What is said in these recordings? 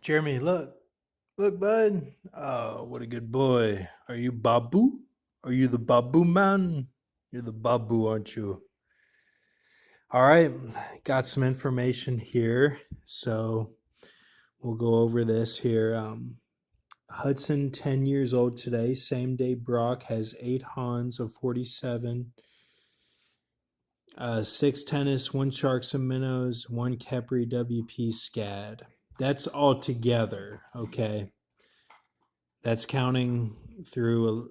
Jeremy, look, bud. Oh, what a good boy. Are you Babu? Are you the Babu man? You're the Babu, aren't you? All right, got some information here, so we'll go over this here. Hudson, 10 years old today. Same day Brock has 8 Hans of 47, 6 tennis, 1 Sharks and Minnows, 1 Khepri WP Scad. That's all together, okay? That's counting through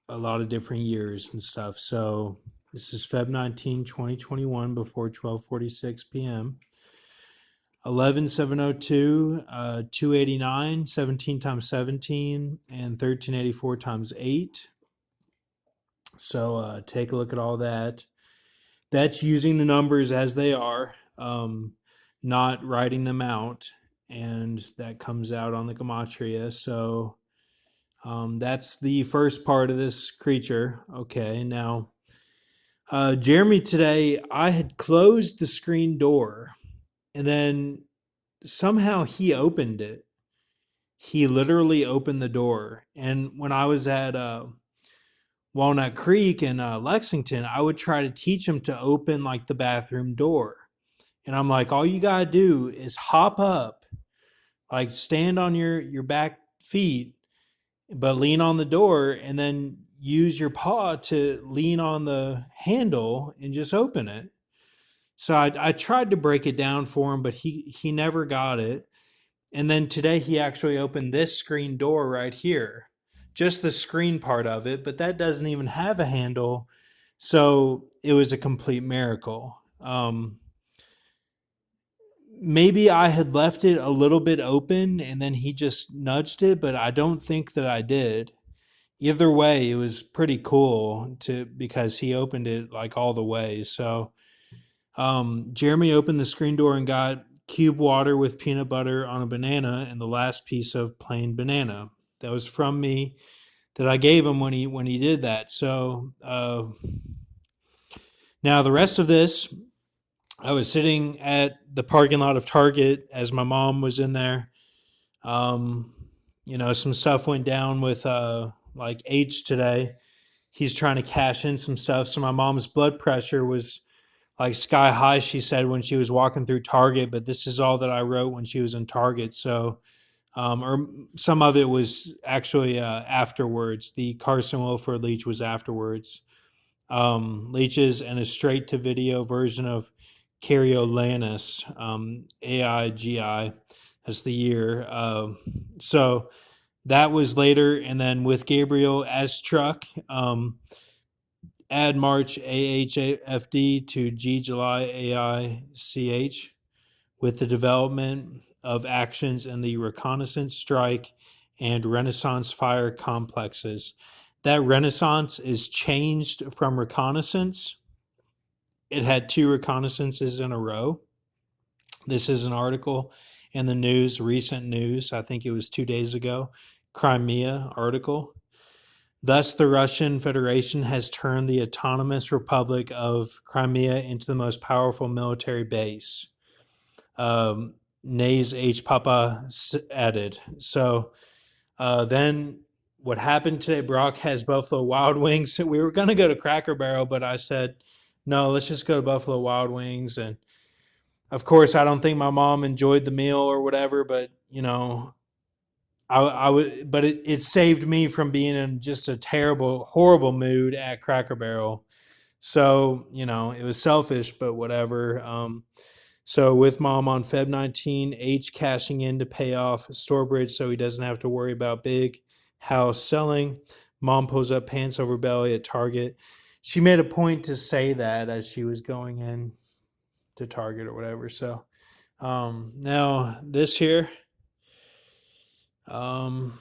a lot of different years and stuff. So this is Feb 19, 2021, before 12:46 p.m. 11702, 289, 17 times 17, and 1384 times 8. So take a look at all that. That's using the numbers as they are, not writing them out. And that comes out on the gematria. So that's the first part of this creature. Okay, now, Jeremy, today I had closed the screen door and then somehow he opened it. He literally opened the door. And when I was at Walnut Creek in Lexington, I would try to teach him to open like the bathroom door. And I'm like, all you got to do is hop up, like stand on your back feet, but lean on the door and then use your paw to lean on the handle and just open it. So I tried to break it down for him, but he never got it. And then today he actually opened this screen door right here, just the screen part of it, but that doesn't even have a handle. So it was a complete miracle. Maybe I had left it a little bit open and then he just nudged it, but I don't think that I did. Either way, it was pretty cool to because he opened it like all the way. So Jeremy opened the screen door and got cube water with peanut butter on a banana and the last piece of plain banana. That was from me that I gave him when he did that. So now the rest of this, I was sitting at the parking lot of Target as my mom was in there. Um, some stuff went down with like H today. He's trying to cash in some stuff. So my mom's blood pressure was like sky high, she said, when she was walking through Target. But this is all that I wrote when she was in Target. So, or some of it was actually afterwards. The Carson Wilford Leach was afterwards. Leeches and a straight to video version of Coriolanus, AIGI. That's the year. So that was later. And then with Gabriel as Truck, add March AHFD to G July AICH with the development of actions in the Reconnaissance Strike and Renaissance Fire complexes. That Renaissance is changed from Reconnaissance. It had 2 reconnaissances in a row. This is an article in the news, recent news. I think it was 2 days ago. Crimea article. Thus, the Russian Federation has turned the autonomous Republic of Crimea into the most powerful military base. Nays H. Papa added. So then what happened today, Brock has Buffalo Wild Wings. We were going to go to Cracker Barrel, but I said, no, let's just go to Buffalo Wild Wings. And of course, I don't think my mom enjoyed the meal or whatever, but I would, but it saved me from being in just a terrible, horrible mood at Cracker Barrel. So, it was selfish, but whatever. So with mom on Feb 19, H cashing in to pay off Storebridge so he doesn't have to worry about big house selling. Mom pulls up pants over belly at Target. She made a point to say that as she was going in to Target or whatever. So now this here. Now,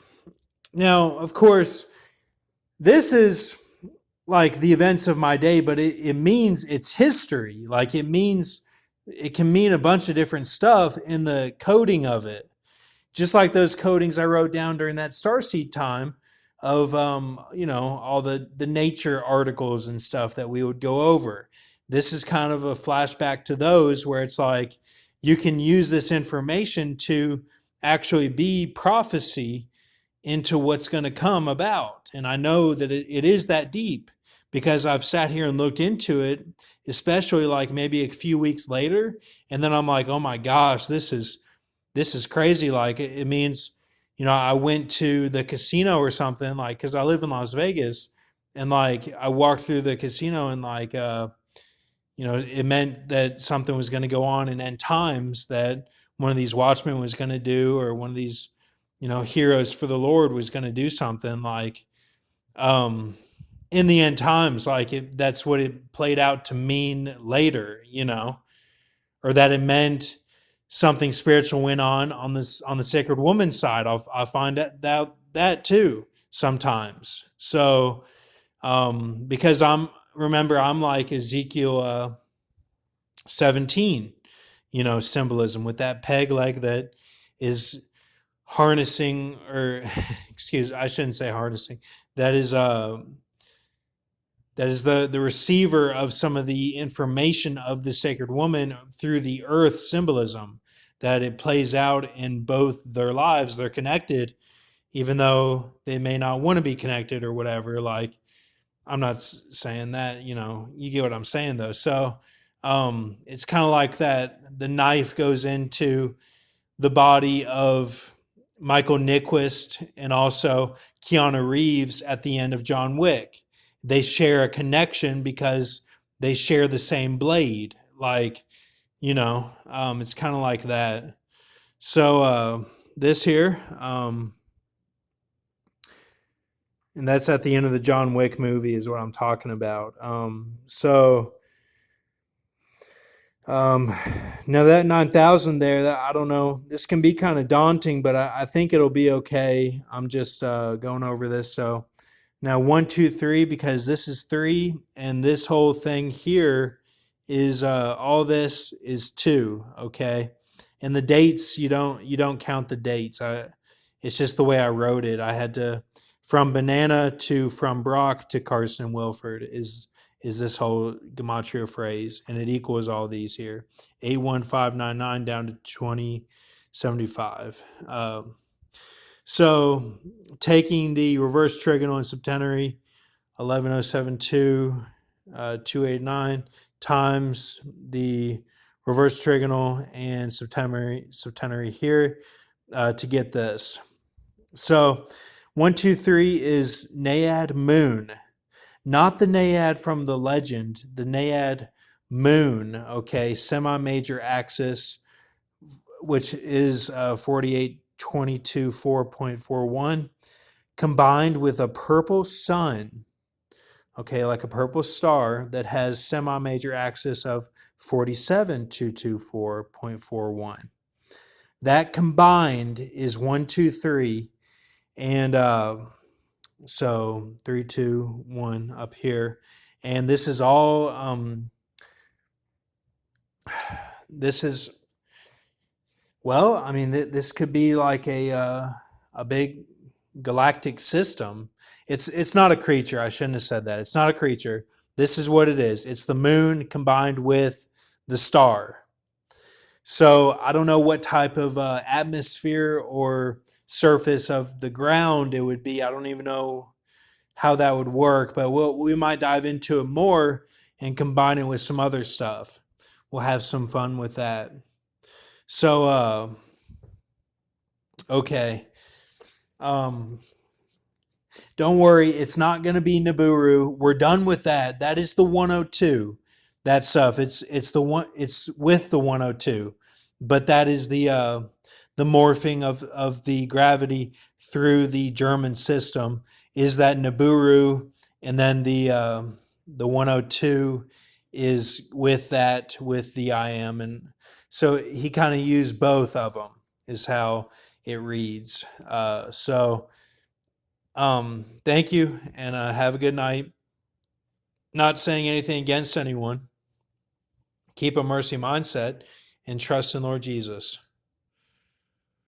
of course, this is like the events of my day, but it means it's history. Like it can mean a bunch of different stuff in the coding of it. Just like those codings I wrote down during that Starseed time of, all the nature articles and stuff that we would go over. This is kind of a flashback to those where it's like you can use this information to actually be prophecy into what's going to come about. And I know that it is that deep because I've sat here and looked into it, especially like maybe a few weeks later. And then I'm like, oh my gosh, this is crazy. Like it means, I went to the casino or something, like, cause I live in Las Vegas, and like I walked through the casino, and like, it meant that something was going to go on in end times, that one of these watchmen was going to do, or one of these, heroes for the Lord was going to do something like, um, in the end times, like that's what it played out to mean later, or that it meant something spiritual went on the sacred woman side. I find that too sometimes. So because I'm like Ezekiel 17, symbolism with that peg leg that is harnessing, or excuse, I shouldn't say harnessing. That is the receiver of some of the information of the sacred woman through the earth symbolism, that it plays out in both their lives. They're connected, even though they may not want to be connected or whatever. Like, I'm not saying that, you get what I'm saying though. So it's kind of like that the knife goes into the body of Michael Nyqvist and also Keanu Reeves at the end of John Wick. They share a connection because they share the same blade. Like, it's kind of like that. So this here, and that's at the end of the John Wick movie is what I'm talking about. Now that 9,000 there, that, I don't know, this can be kind of daunting, but I think it'll be okay. I'm just going over this. So now 1, 2, 3, because this is 3, and this whole thing here is all this is 2. Okay, and the dates, you don't count the dates. It's just the way I wrote it. I had to, from banana to from Brock to Carson Wilford is this whole gematria phrase, and it equals all these here, 81599 down to 2075. So taking the reverse trigonal and septenary, 11072 289 times the reverse trigonal and septenary here to get this. So 1, 2, 3 is Naiad moon. Not the Naiad from the legend, the Naiad moon, okay, semi-major axis, which is 4822.4.41, combined with a purple sun, okay, like a purple star that has semi-major axis of 47.224.41. That combined is 1, 2, 3, and so 3, 2, 1 up here, and this is all. This is, well, I mean, this could be like a big galactic system. It's not a creature. I shouldn't have said that. It's not a creature. This is what it is. It's the moon combined with the star. So I don't know what type of atmosphere or surface of the ground it would be. I don't even know how that would work, but we might dive into it more and combine it with some other stuff. We'll have some fun with that. So, okay. Don't worry, it's not going to be Nibiru. We're done with that. That is the 102. That stuff. It's with the 102, but that is the morphing of the gravity through the German system. Is that Nibiru, and then the 102 is with the I am, and so he kind of used both of them. Is how it reads. Thank you, and have a good night. Not saying anything against anyone. Keep a mercy mindset and trust in Lord Jesus.